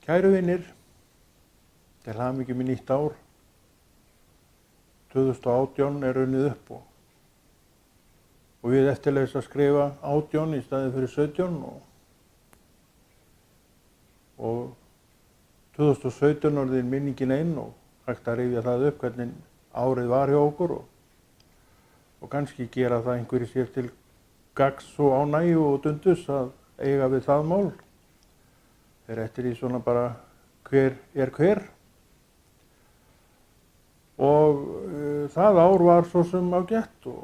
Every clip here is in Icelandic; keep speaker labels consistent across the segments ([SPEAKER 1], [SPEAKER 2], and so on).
[SPEAKER 1] Kæru vinir, til hamingju með nýtt ár. 2018 er runnið upp og við eftirleiðis að skrifa 18 í staðið fyrir 17 og 2017 orðin minningin einn og hægt að rifja það upp hvernig árið var hjá okkur og kannski gera það einhverju sér til gagns og ánægju og dundus að eiga við það mál. Þeir eftir í svona bara hver er hver. Og það ár var svo sem ágætt og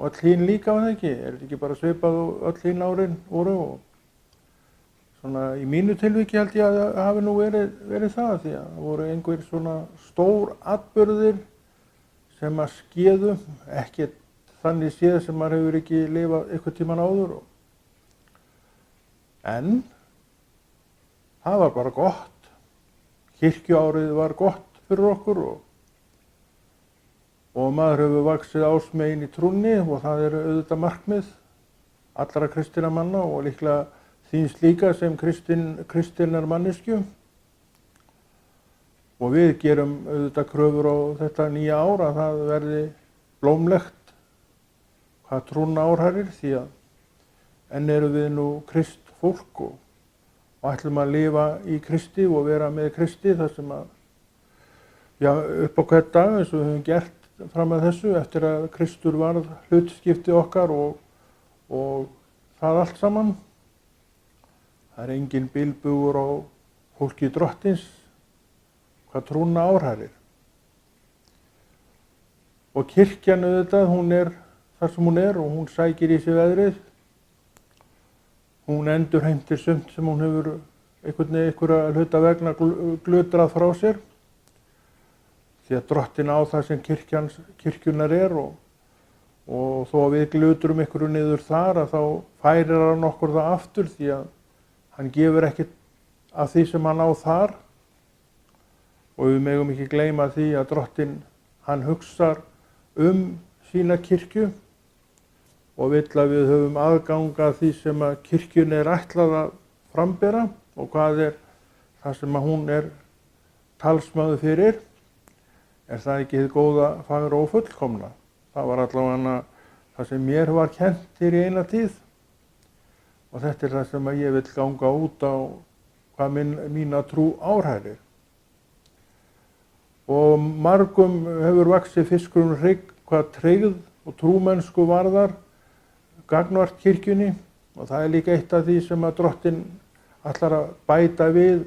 [SPEAKER 1] öll hín líka var það ekki. Er þetta ekki bara svipað og öll hín árin voru og svona í mínu tilviki held ég að það hafi nú verið það því að það voru einhver svona stór atburðir sem að skeðu, ekki þannig séð sem maður hefur ekki lifað einhvern tímann áður. En það var bara gott. Kirkjuárið var gott fyrir okkur og maður hefur vaxið ásmegin í trúnni og það er auðvitað markmið allra kristinna manna og líklega þíns líka sem kristinnar manneskju. Og við gerum auðvitað kröfur á þetta nýja ár að það verði blómlegt hvað trúna árhærir því að enn eru við nú kristfólk og ætlum að lifa í Kristi og vera með Kristi þar sem að, já, upp á hvern dag eins og við höfum gert fram að þessu eftir að Kristur varð hlutskipti okkar og það allt saman. Það er engin bilbugur á fólki drottins hvað trúna árhærir. Og kirkjan auðvitað, hún er þar sem hún er og hún sækir í sig veðrið. Hún endurheimtir sumt sem hún hefur einhverja hluta vegna glutrað frá sér. Því að drottin á það sem kirkjunar er og þó að við glutrum einhverju niður þar að þá færir hann okkur það aftur því að hann gefur ekkert af því sem hann á þar. Og við megum ekki gleyma því að drottin, hann hugsar sína kirkju og vill að við höfum aðgang að því sem að kirkjunni er ætlað að frambera og hvað er það sem að hún er talsmaður fyrir. Er það ekki hið góða, fagra og fullkomna? Það var allavega það sem mér var kennt hér í eina tíð og þetta er það sem að ég vill ganga út á hvað mína trú árhærir. Og margum hefur vaxið fiskur hrygg hvað tryggð og trúmennsku varðar gagnvart kirkjunni og það er líka eitt af því sem að drottin ætlar að bæta við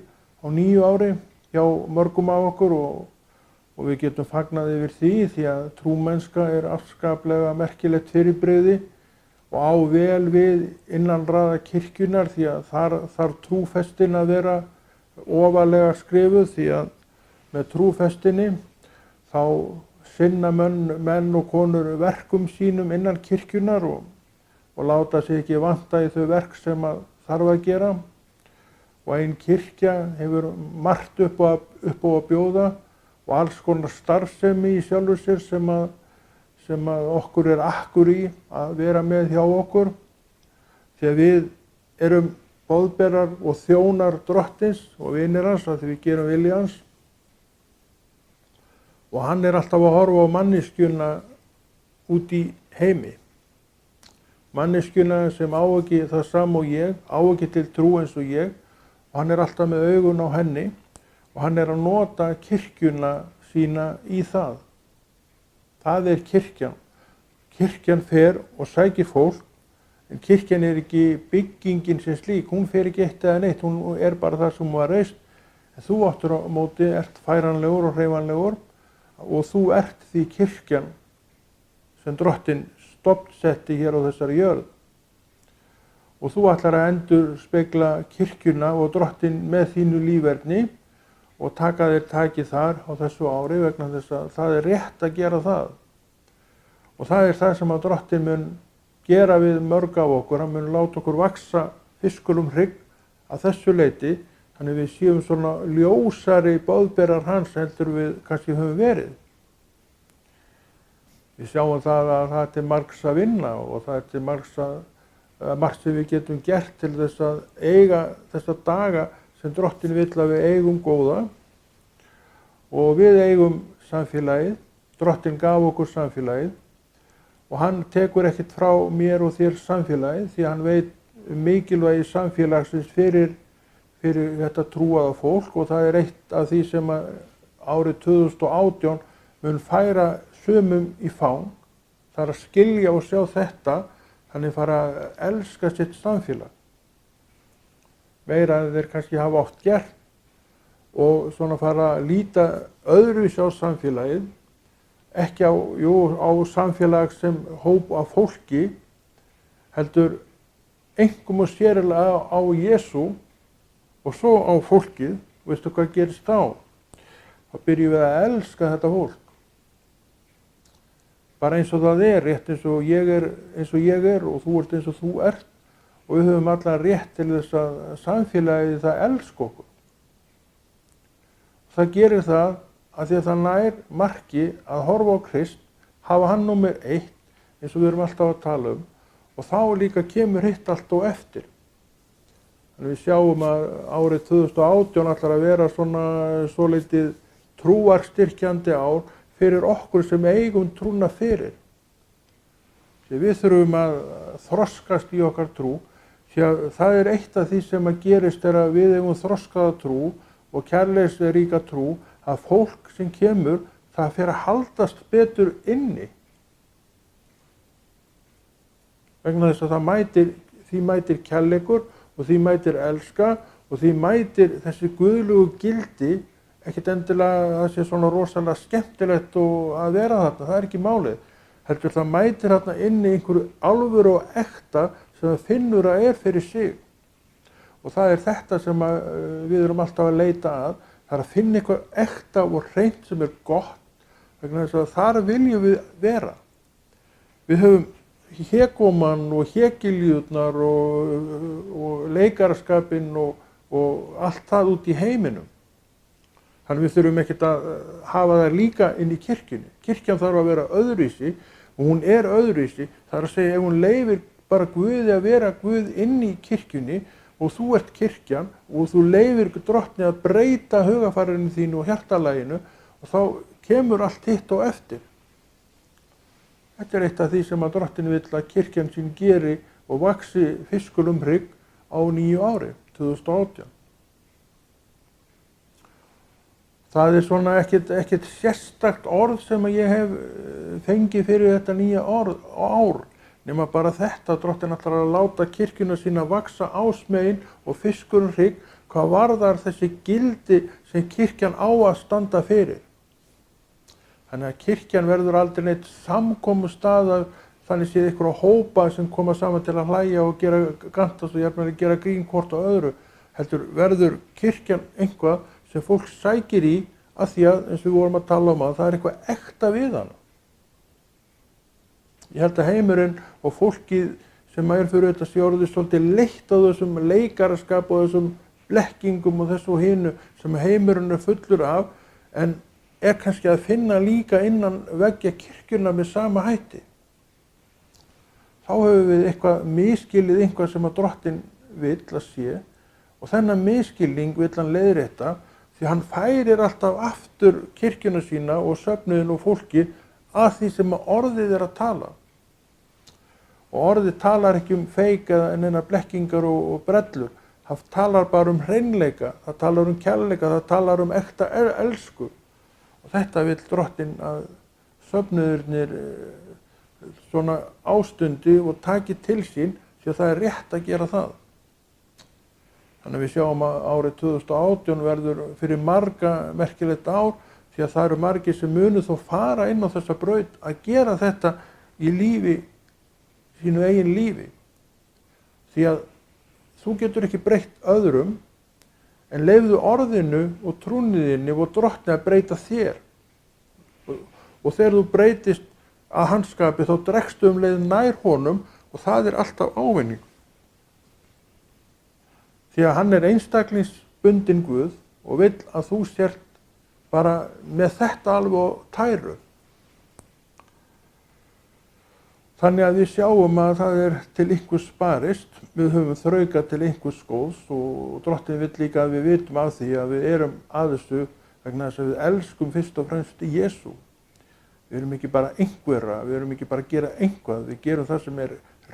[SPEAKER 1] á nýju ári hjá mörgum af okkur og við getum fagnað yfir því að trúmennska er afskaplega merkilegt fyrirbrigði og á vel við innanraða kirkjunar því að þar þarf trúfestin að vera ofarlega skrifuð því að með trúfestinni þá sinna menn og konur verkum sínum innan kirkjunar og láta sig ekki vanta í þau verk sem að þarf að gera. Og ein kirkja hefur margt upp á að bjóða og alls konar starfsemi í sjálfu sér sem að okkur er akkur í að vera með hjá okkur. Því að við erum boðberar og þjónar drottins og vinir hans að því við gerum vilja hans. Og hann er alltaf að horfa á manneskjuna út í heimi. Manneskjuna sem á ekki það sama og ég, á ekki til trú eins og ég og hann er alltaf með augun á henni og hann er að nota kirkjuna sína í það. Það er kirkjan. Kirkjan fer og sækir fólk en kirkjan er ekki byggingin sem slík, hún fer ekki eitt eða neitt, hún er bara það sem hún var reist. En þú áttur á móti ert færanlegur og hreyfanlegur og þú ert því kirkjan sem drottin stofnsetti hér á þessari jörð. Og þú ætlar að endurspegla kirkjuna og drottin með þínu líferni og taka þér taki þar á þessu ári vegna þess að það er rétt að gera það. Og það er það sem að drottin mun gera við mörg af okkur, hann mun láta okkur vaxa fiskur hrygg að þessu leyti, þannig við séum svona ljósari boðberar hans heldur við kannski höfum verið. Við sjáum það að það er til margs að vinna og það er til margt sem við getum gert til þess að eiga þessa daga sem Drottinn vill að við eigum góða og við eigum samfélagið. Drottinn gaf okkur samfélagið og hann tekur ekkert frá mér og þér samfélagið því hann veit mikilvægi samfélagsins fyrir þetta trúaða fólk og það eitt af því sem árið 2018 mun færa sumum í fang. Það að skilja og sjá þetta, þannig fara að elska sitt samfélag. Meira en þeir kannski hafa oft gert og svona fara að líta öðruvísi á samfélagið, ekki á samfélag sem hóp af fólki, heldur einkum og sérlega á Jesú og svo á fólkið. Veistu hvað gerist þá? Þá byrjum við að elska þetta fólk. Bara eins og það rétt eins og ég er og þú ert eins og þú ert og við höfum allan rétt til þess að samfélagið það elska okkur. Það gerir það að því að það nær marki að horfa á Krist, hafa hann númer 1 eins og við erum alltaf að tala og þá líka kemur hitt allt og eftir. Þannig við sjáum að árið 2018 ætlar að vera svona svolítið trúarstyrkjandi ár fyrir okkur sem eigum trúna fyrir. Því við þurfum að þroskast í okkar trú, því að það eitt af því sem að gerist að við eigum þroskaða trú og kærleiksríka trú, að fólk sem kemur, það fer að haldast betur inni. Vegna þess að því mætir kærleikur og því mætir elska og því mætir þessi guðlegu gildi, ekkert endilega að það sé svona rosalega skemmtilegt og að vera þarna, það ekki málið. Heldur það mætir þarna inni einhverju alvöru og ekta sem það finnur að fyrir sig. Og það þetta sem við erum alltaf að leita að, það að finna eitthvað ekta og hreint sem gott, vegna þess að þar viljum við vera. Við höfum hégóman og hégiljurnar og leikaraskapinn og allt það út í heiminum. Þannig við þurfum ekkert að hafa það líka inn í kirkjunni. Kirkjan þarf að vera öðruvísi og hún öðruvísi. Það að segja ef hún leyfir bara Guði að vera Guð inn í kirkjunni og þú ert kirkjan og þú leyfir Drottni að breyta hugafarinu þínu og hjartalaginu og þá kemur allt hitt og eftir. Þetta eitt af því sem að Drottinn vill að kirkjan sín geri og vaxi fiskur hrygg á nýju ári, 2018. Það svona ekkert sérstakt orð sem að ég hef fengið fyrir þetta nýja ár, nema bara þetta að Drottinn ætlar að láta kirkjuna sína vaxa ásmegin og fiskur hrygg, hvað varðar þessi gildi sem kirkjan á að standa fyrir. Þannig að kirkjan verður aldrei neitt samkomustað, þannig séð einhverja hópa sem koma saman til að hlæja og gera gantast og jafnvel gera grín hvort á öðru. Heldur verður kirkjan einhvað sem fólk sækir í að því að, eins og við vorum að tala að það eitthvað ekta við hana. Ég held að heimurinn og fólkið sem fyrir þetta sé orðið svolítið leitt á þessum leikaraskap og þessum blekkingum og þessu og hinu sem heimurinn fullur af, en kannski að finna líka innan veggja kirkjuna með sama hætti. Þá höfum við eitthvað misskilið eitthvað sem að Drottinn vill að sé og þennan misskilning vill hann leiðrétta því hann færir alltaf aftur kirkjuna sína og söfnuðin og fólki að því sem orðið að tala. Og orðið talar ekki feik eða neina blekkingar og brellur. Það talar bara hreinleika, það talar kærleika, það talar ekta elsku. Og þetta vill Drottinn að söfnuðirnir svona ástundi og taki til sín því að það rétt að gera það. Þannig að við sjáum að árið 2018 verður fyrir marga merkilegt ár því að það margir sem munu þó fara inn á þessa braut að gera þetta í sínu eigin lífi. Því að þú getur ekki breytt öðrum en leyfðu orðinu og trúniðinni og Drottni að breyta þér. Og þegar þú breytist að hans skapi þá dregstu leið nær honum og það alltaf ávinning. Því að hann einstaklingsbundinn Guð og vill að þú sért bara með þetta alveg á tæru. Þannig að við sjáum að það til einhvers sparist, við höfum þraukað til einhvers góðs og Drottinn vill líka að við vitum af því að við erum að þessu vegna þess að við elskum fyrst og fremst Jesú. Við erum ekki bara einhverra, við erum ekki bara að gera einhvað, við gerum það sem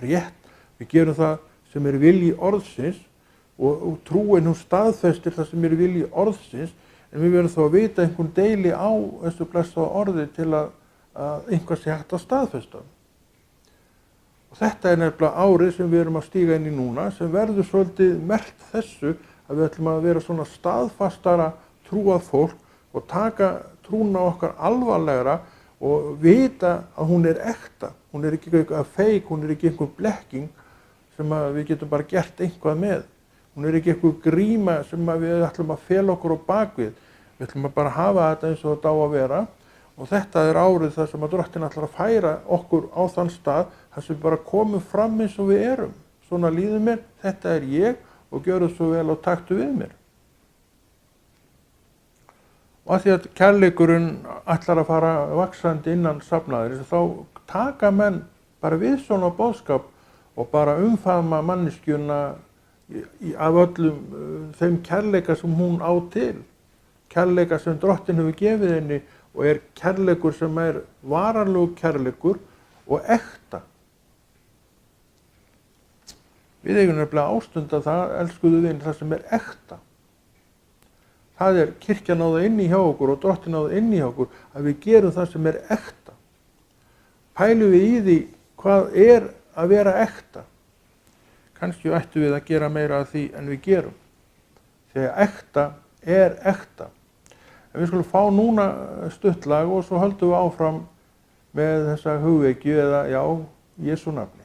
[SPEAKER 1] rétt, við gerum það sem vilji orðsins og trúin hún staðfestir það sem vilji orðsins, en við verðum þá að vita einhvern deili á þessu blessaða orði til að einhvað sé hægt að staðfesta. Og þetta nefnilega árið sem við erum að stíga inn í núna, sem verður svolítið merkt þessu að við ætlum að vera svona staðfastara trúað fólk og taka trúna okkar alvarlegra og vita að hún ekta. Hún ekki eitthvað feik, hún ekki einhver blekking sem við getum bara gert einhvað með. Hún ekki einhver gríma sem við ætlum að fela okkur á bakvið. Við ætlum að bara hafa þetta eins og þetta á að vera. Og þetta árið þar sem að Drottinn ætlar að færa okkur á þann stað þar sem við bara komum fram eins og við erum. Svona líður mér, þetta ég og gjörðu svo vel og taktu við mér. Og að því að kærleikurinn ætlar að fara vaxandi innan safnaðarins, þá taka menn bara við svona boðskap og bara umfaðma manneskjuna af öllum þeim kærleika sem hún á til. Kærleika sem Drottinn hefur gefið henni og kærleikur sem varanlegur kærleikur og ekta. Við eigum nefnilega ástunda það, elskuðu vinir, það sem ekta. Það kirkjan á það inni hjá okkur og Drottinn á það inni hjá okkur að við gerum það sem ekta. Pælum við í því hvað að vera ekta. Kannski ættum við að gera meira af því en við gerum. Þegar ekta ekta. En við skulum fá núna stutt lag og svo höldum við áfram með þessa hugvekju eða Jesú nafni.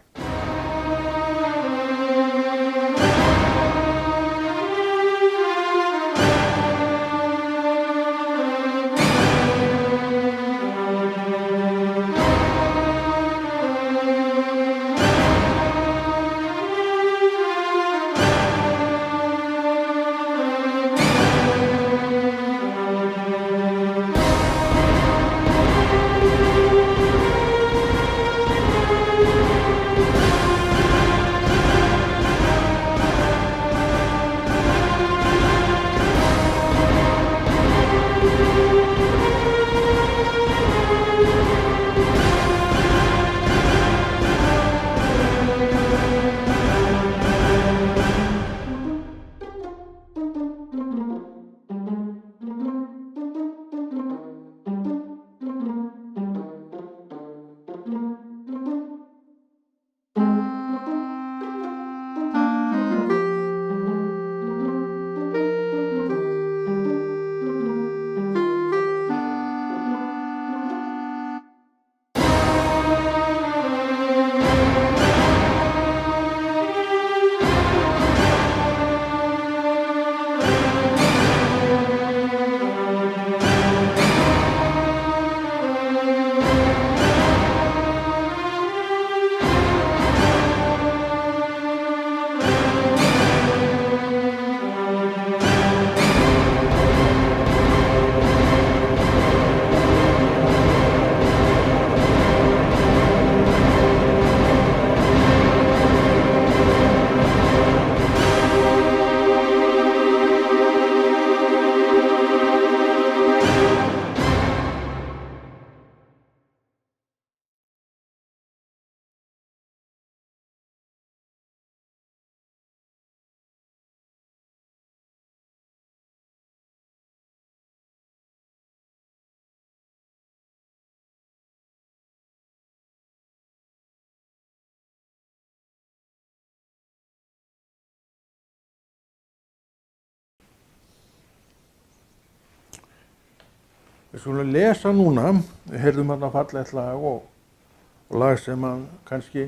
[SPEAKER 1] Við skulum lesa núna, við heyrðum þarna fallegt lag og lag sem kannski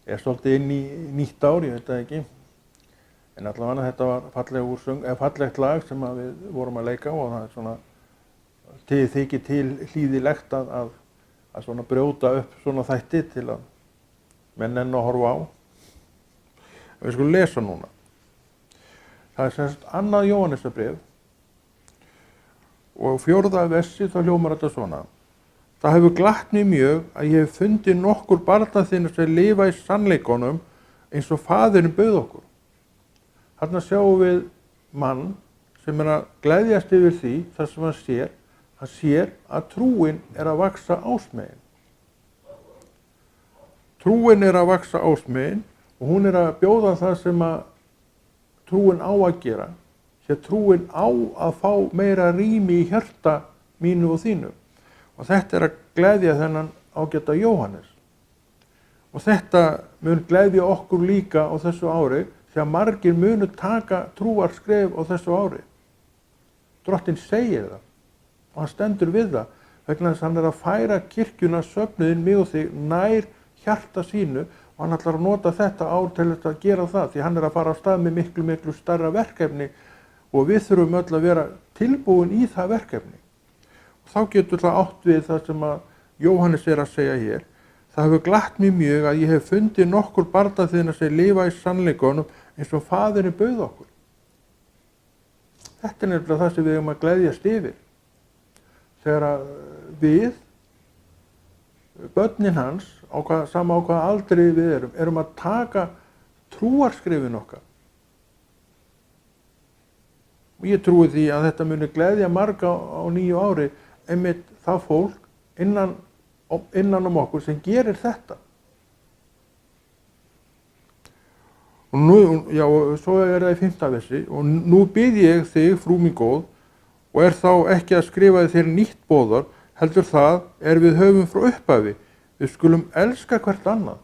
[SPEAKER 1] svolítið inn í nýtt ár, ég veit það ekki. En allavega þetta var fallegt lag sem við vorum að leika og það svona þykir til hlýðilegt að svona brjóta upp svona þætti til að menn enn að horfa á. En við skulum lesa núna. Það sem sagt 2. Jóhannesarbréf og 4. versi þá hljómar þetta svona. Það hefur glatt mig mjög að ég hef fundið nokkur barna þína sem lifa í sannleikanum eins og faðirinn bauð okkur. Þarna sjáum við mann sem að gleðjast yfir því þar sem hann sér að trúin að vaxa ásmegin. Trúin að vaxa ásmegin og hún að bjóða það sem að trúin á að gera, því að trúin á að fá meira rými í hjarta mínu og þínu. Og þetta að gleðja þennan ágæta Jóhannes. Og þetta mun gleðja okkur líka á þessu ári, því að margir munu taka trúarskref á þessu ári. Drottinn segir það og hann stendur við það, vegna þess að hann að færa kirkjuna, söfnuðinn, mig og þig nær hjarta sínu og hann ætlar að nota þetta ár til að gera það, því hann að fara á stað með miklu stærra verkefni og við þurfum öll að vera tilbúin í það verkefni. Og þá getur það átt við það sem að Jóhannes að segja hér. Það hefur glatt mig mjög að ég hef fundið nokkur barna þína sem lifa í sannleikanum eins og faðirinn bauð okkur. Þetta nefnilega það sem við eigum að gleðjast yfir. Þegar að við, börnin hans, sama á hvaða aldri við erum að taka trúarskrefin okkar. Og ég trúi því að þetta muni gleðja marga á nýju ári, einmitt það fólk innan okkur sem gerir þetta. Og nú, já, svo það í 5. versi, og nú bið ég þig, frú mín góð, og þá ekki að skrifa þér nýtt boðar, heldur það við höfum frá upphafi. Við skulum elska hvert annað.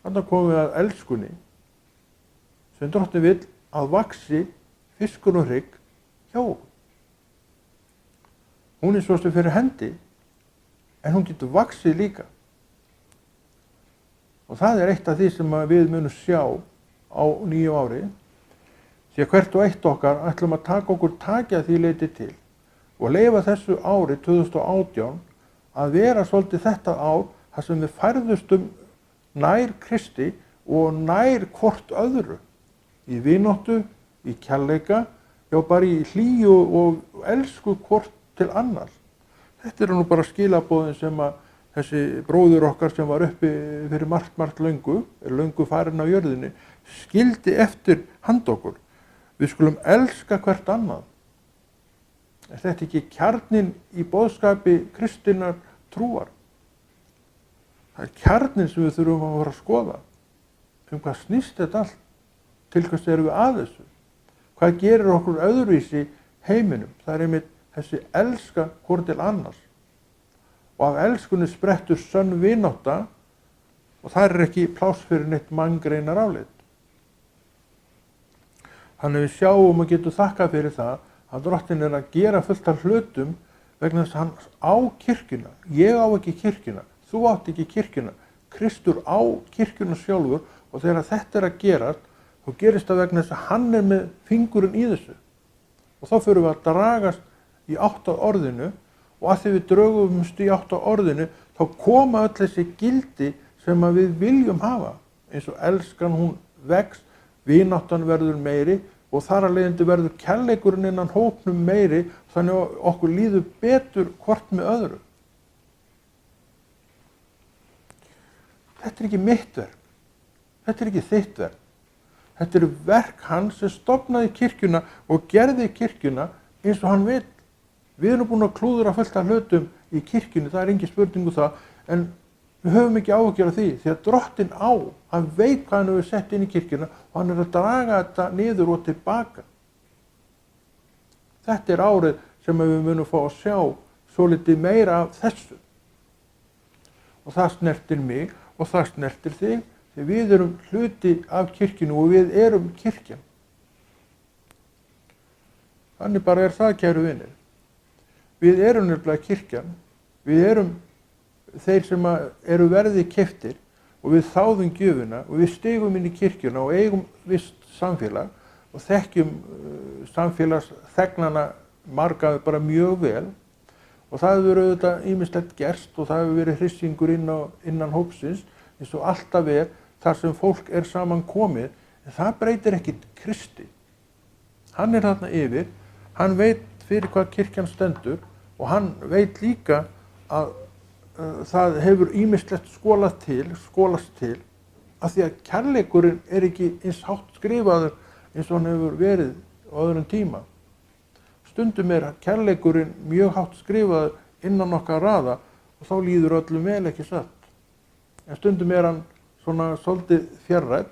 [SPEAKER 1] Þarna komum við að elskunni, sem Drottinn vill að vaxi fiskur og hrygg hjá okkur. Hún svo sem fyrir hendi, en hún getur vaxið líka. Og það eitt af því sem við munum sjá á nýju ári, því að hvert og eitt okkar ætlum að taka okkur takja því leyti til og leyfa þessu ári 2018 að vera svolítið þetta ár þar sem við færðustum nær Kristi og nær hvort öðru í vináttu, í kærleika, já bara í hlýju og elsku hvort til annars. Þetta nú bara skilaboðin sem að þessi bróðir okkar sem var uppi fyrir margt löngu farinn á jörðinni, skildi eftir handa okkur. Við skulum elska hvert annað. Er þetta ekki kjarninn í boðskapi kristinnar trúar? Það kjarninn sem við þurfum að fara að skoða. Hvað snýst þetta allt? Til hvers erum við að þessu? Hvað gerir okkur öðruvísi heiminum? Það einmitt þessi elska hvort til annars. Og af elskunni sprettur sönn vinátta og það ekki pláss fyrir neitt manngreinar álit. Þannig við sjáum og getum þakkað fyrir það að Drottinn að gera fullt af hlutum vegna þess að hann á kirkjuna. Ég á ekki kirkjuna, þú átt ekki kirkjuna. Kristur á kirkjuna sjálfur og þegar þetta að gerast, þá gerist það vegna þess að hann með fingurinn í þessu. Og þá fyrir við að dragast í átt að orðinu og að því við drögumst í átt að orðinu, þá koma öll þessi gildi sem að við viljum hafa. Eins og elskan hún vex, vináttan verður meiri og þar að leiðandi verður kærleikurinn innan hópnum meiri, þannig að okkur líður betur hvort með öðru. Þetta ekki mitt verk. Þetta ekki þitt verk. Þetta verk hans sem stofnaði kirkjuna og gerði kirkjuna eins og hann vill. Við erum búin að klúðra fullt af hlutum í kirkjunni, það engin spurning það, en við höfum ekki áhyggjur af því að Drottinn hann veit hvað hann hefur sett inn í kirkjuna og hann að draga þetta niður og tilbaka. Þetta árið sem við munum fá að sjá svolítið meira af þessu. Og það snertir mig og það snertir þig, því við erum hluti af kirkjunni og við erum kirkjan. Þannig bara það, kæru vinir. Við erum nefnilega kirkjan, við erum þeir sem eru verði keyptir og við þáðum gjöfina og við stigum inn í kirkjuna og eigum visst samfélag og þekkjum samfélagsþegnana marga bara mjög vel og það hefur auðvitað ýmislegt gerst og það hefur verið hrissingur innan hópsins eins og alltaf þar sem fólk saman komið, en það breytir ekkit Kristi. Hann þarna yfir, hann veit fyrir hvað kirkjan stendur og hann veit líka að það hefur ýmislegt skolast til af því að kærleikurinn ekki eins hátt skrifaður eins og hann hefur verið á öðrum tíma. Stundum kærleikurinn mjög hátt skrifaður innan okkar raða og þá líður öllum vel, ekki satt. En stundum hann svona svolítið fjarrænn,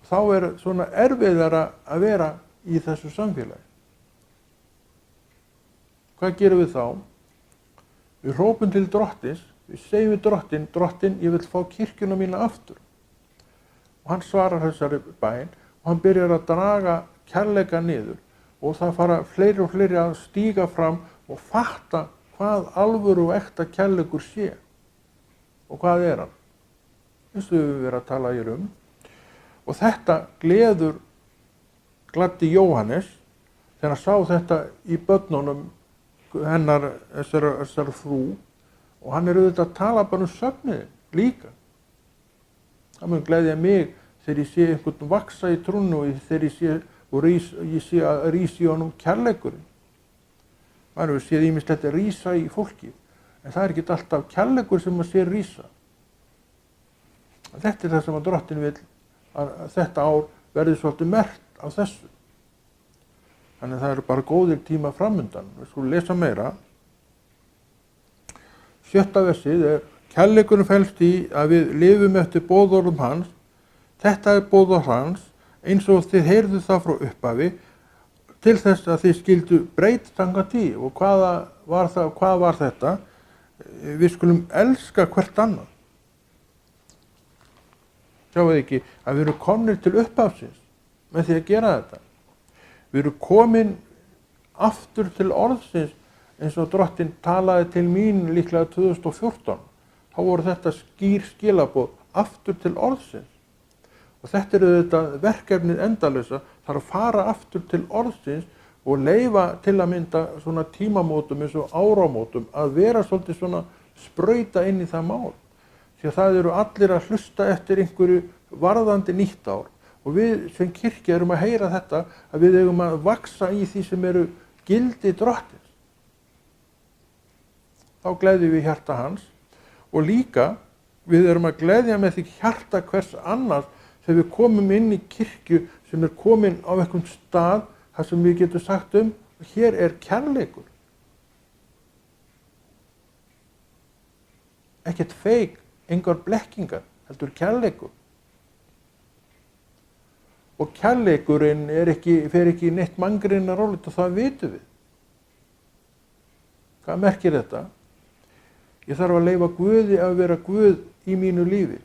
[SPEAKER 1] þá svona erfiðara að vera í þessu samfélagi. Hvað gerum við þá? Við hrópum til drottins, við segjum við drottin, ég vil fá kirkjuna mína aftur. Og hann svarar þessari bæn og hann byrjar að draga kærleika niður og það fara fleiri og fleiri að stíga fram og fatta hvað alvöru og ekta kærleikur sé. Og hvað hann? Eins og við verðum að tala hér Og þetta gladdi Jóhannes þegar hann sá þetta í börnunum hennar, þessar frú, og hann auðvitað að tala bara söfniðinn líka. Það mun gleðja mig þegar ég sé einhvern vaksa í trúnni og þegar ég sé að rísa í honum kærleikurinn. Maður hefur séð ýmislegt rísa í fólki, en það ekki alltaf kærleikur sem maður sér rísa. Þetta það sem að drottin vill að þetta ár verði svolítið merkt á þessu. Þannig að það eru bara góðir tíma framundan. Við skulum lesa meira. 7. versið kærleikurinn felst í að við lifum eftir boðorðum hans. Þetta boðorð hans, eins og þið heyrðu það frá upphafi, til þess að þið skildu breyta þangað því. Og hvað var þetta? Við skulum elska hvert annað. Sjáu þið ekki að við erum komnir til upphafsins með því að gera þetta. Við erum komin aftur til orðsins eins og drottin talaði til mín líklega 2014. Þá voru þetta skýr skilaboð aftur til orðsins. Og þetta þetta verkefnið endalausa, þarf að fara aftur til orðsins og leyfa til að mynda svona tímamótum eins og áramótum að vera svolítið svona sprauta inn í það mál. Því að það eru allir að hlusta eftir einhverju varðandi nýtt ár. Og við sem kirkja erum að heyra þetta að við eigum að vaxa í því sem eru gildi drottins. Þá gleðjum við hjarta hans og líka við erum að gleðja með því hjarta hvers annars þegar við komum inn í kirkju sem komin á einhvern stað þar sem við getum sagt hér kærleikur. Ekkert feik, engar blekkingar, heldur kærleikur. Og kærleikurinn fer ekki neitt mangrinnar rólit og það vitum við. Hvað merkir þetta? Ég þarf að leyfa Guði að vera Guð í mínu lífi.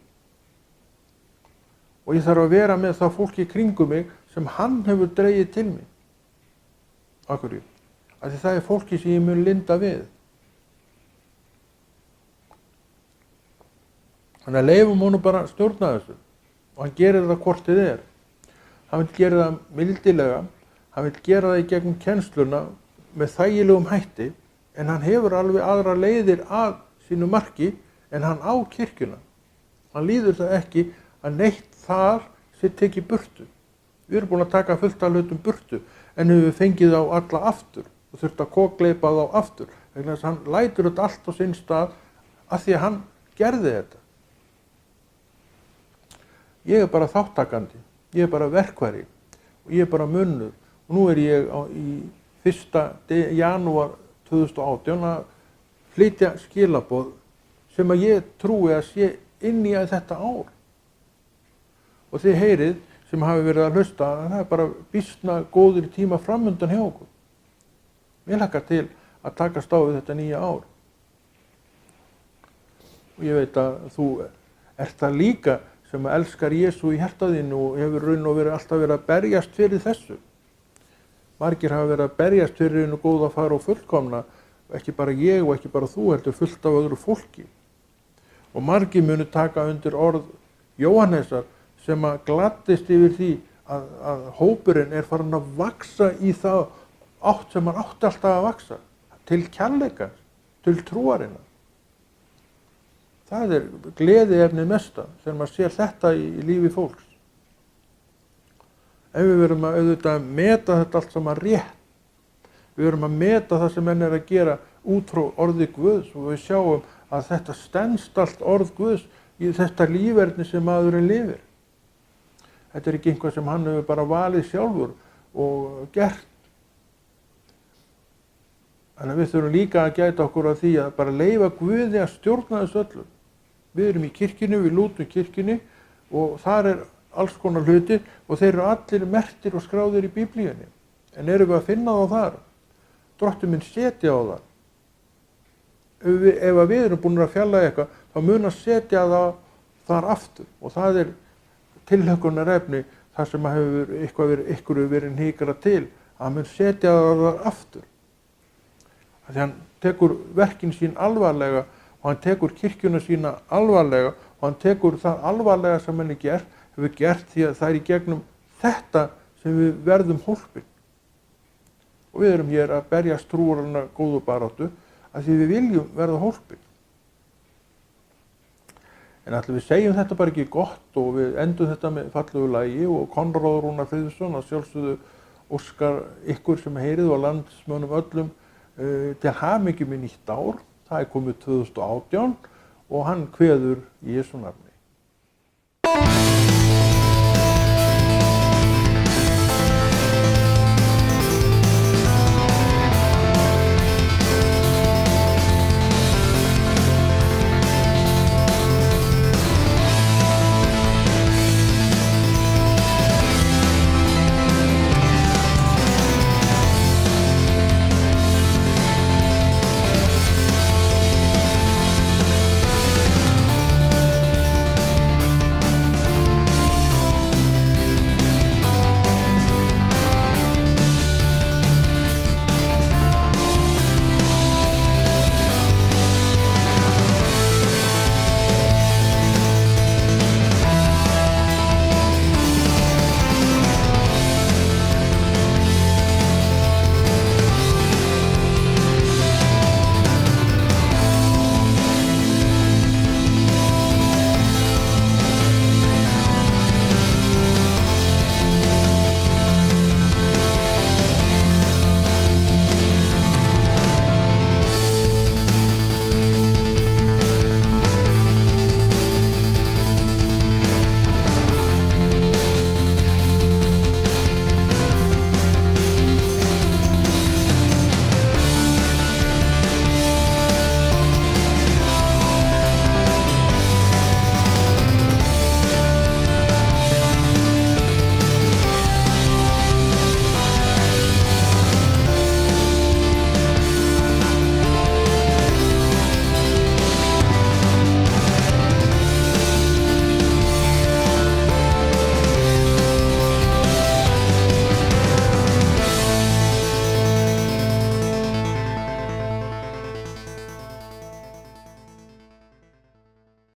[SPEAKER 1] Og ég þarf að vera með það fólki kringum mig sem hann hefur dregið til mig. Af hverju? Af því það fólki sem ég mun linda við. Þannig að leyfum honum bara að stjórna þessu. Og hann gerir það hvort þið Hann vil gera það mildilega, hann vil gera það í gegnum kennsluna með þægilegum hætti, en hann hefur alveg aðra leiðir að sínu marki en hann á kirkjuna. Hann líður það ekki að neitt þar sé tekið burtu. Við erum búin að taka fullt af hlutum burtu, en við fengið á alla aftur og þurft að kokleipa þá aftur. Þannig að hann lætur þetta allt á sinn stað af því að hann gerði þetta. Ég bara þáttakandi. Ég bara verkfæri og ég bara munnur og nú ég í 1. janúar 2018 að flytja skilaboð sem að ég trúi að sé inn í þetta ár. Og þið heyrið sem hafi verið að hlusta að það bara býsna góðir tíma framundan hjá okkur. Mér hlakka til að takast á við þetta nýja ár. Og ég veit að þú það líka sem elskar Jesú í hjartaðinu og hefur raun og alltaf verið að berjast fyrir þessu. Margir hafa verið að berjast fyrir einu góða fara og fullkomna, ekki bara ég og ekki bara þú, heldur fullt af öðru fólki. Og margir munu taka undir orð Jóhannesar sem að gladdist yfir því að hópurinn farin að vaxa í það átt sem hann átti alltaf að vaxa, til kærleikans, til trúarinnar. Það gleðiefnið mesta þegar maður sér þetta í lífi fólks. En við verum að auðvitað meta þetta allt saman rétt. Við verum að meta það sem menn að gera út frá orði Guðs og við sjáum að þetta stenst allt orð Guðs í þetta líferni sem maðurinn lifir. Þetta er ekki einhvað sem hann hefur bara valið sjálfur og gert. Þannig að við þurfum líka að gæta okkur á því að bara leyfa Guði að stjórna þessu öllu. Við erum í kirkjunni, við lútum kirkjunni og þar er alls konar hluti og þeir eru allir merktir og skráðir í Biblíunni. En erum við að finna þá þar? Drottinn mun setja á það. Ef við erum búin að fjarlægja eitthvað, þá mun að setja það þar aftur og það er tilhlökkunarefni þar sem hefur ykkur verið hnikara til, að hann mun setja það þar aftur. Því hann tekur verkin sín alvarlega og hann tekur kirkjuna sína alvarlega og hann tekur það alvarlega sem hann hefur gert því að það er í gegnum þetta sem við verðum hólpin. Og við erum hér að berjast trúarana góðu baráttu að því við viljum verða hólpin. En ætli við segjum þetta bara ekki gott og við endum þetta með fallegu lagi og Konráð Rúnar Friðriksson að sjálfsögðu óskar ykkur sem heyrið og landsmönnum öllum til hamingju með nýtt ár. Það er komið 2018 og hann kveður í Jesú nafni.